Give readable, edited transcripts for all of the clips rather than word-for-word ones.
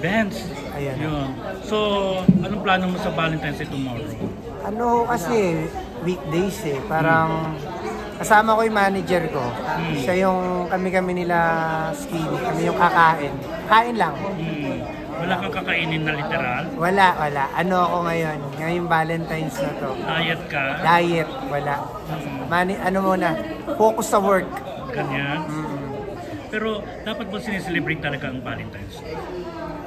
Benz. Ayan. Yun. So, anong plano mo sa Valentine's Day tomorrow? Ano kasi, weekdays eh. Parang kasama ko yung manager ko. Siya yung kami-kami nila skinny. Kami yung kakain. Kain lang. Wala kang kakainin na literal? Wala. Ano ako ngayon? Ngayong Valentine's na to. Diet ka? Diet. Wala. Ano muna? Focus sa work. Ganyan? Pero dapat ba sineselebrate talaga ang Valentine's Day?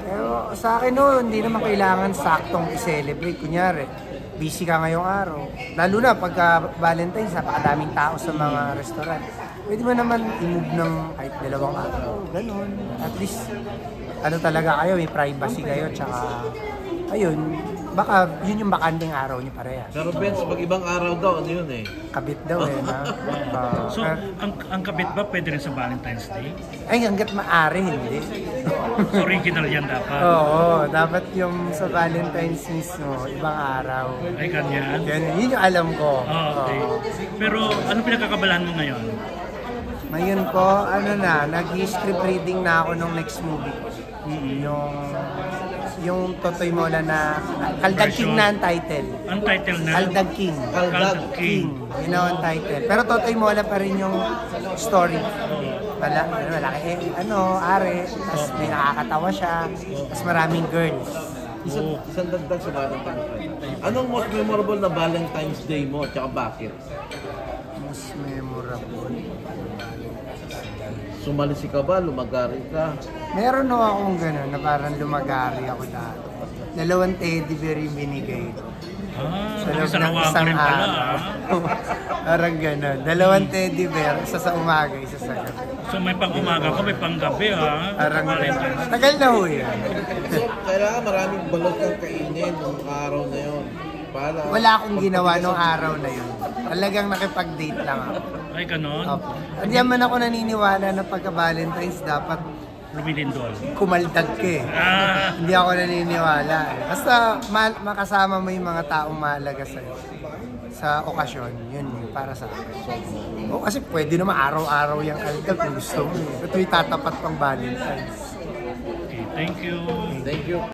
Pero sa akin no, hindi naman kailangan saktong i-celebrate. Kunyari, busy ka ngayong araw. Lalo na pagka Valentine's, napakadaming tao sa mga restaurant. Pwede mo naman i-move ng kahit 2 araw. Ganun. At least, ano talaga kayo, may privacy kayo. Tsaka, ayun, baka yun yung bakanding araw niyo parehas. Pero Benz, pag ibang araw daw, ano yun eh? Kabit daw eh, na. So, ang kabit ba pwede rin sa Valentine's Day? Ay, hanggat maaari, hindi. So, original yan dapat? Oo, dapat yung sa Valentine's mismo, ibang araw. Ay, ganyan? Yun yung alam ko. Okay. Pero, ano pinagkakabalahan mo ngayon? Ngayon po, nag-script reading na ako nung next movie. Yung Totoy Mola na Kaldag King na ang title. Ang title na? Kaldag King. Kaldag King. Yun ang title. Pero Totoy Mola pa rin yung story. Malaki are, tapos may nakakatawa siya, tapos maraming girls. Isang dagdag sa Valentine's Day. Anong most memorable na Valentine's Day mo? Tsaka bakit? Most memorable. Sumalisi ka ba? Lumagari ka? Meron no akong gano'n na parang lumagari ako dati. 2 teddy bear yung binigay ko. Sa loob ng isang araw. Parang gano'n. 2 teddy bear, isa sa umaga, isa sa gabi. So may pang umaga ko, may pang gabi ha? Parang gano'n. Tagal na ho yan. So, kailangan maraming balot kang kainin nung araw na yun. Wala akong ginawa nung araw na yun. Talagang nakipag-date lang ako. Ay, ganon? Hindi naman ako naniniwala na pagka-Valentine's dapat lumilindol. Kumaldag ka eh. Hindi ako naniniwala eh. Basta makasama mo yung mga taong mahalaga sa'yo sa okasyon, yun para sa akin. Kasi pwede naman araw-araw yung kaldag kung gusto mo eh. Ba't may tatapat pang Valentine's? Okay, thank you. Thank you.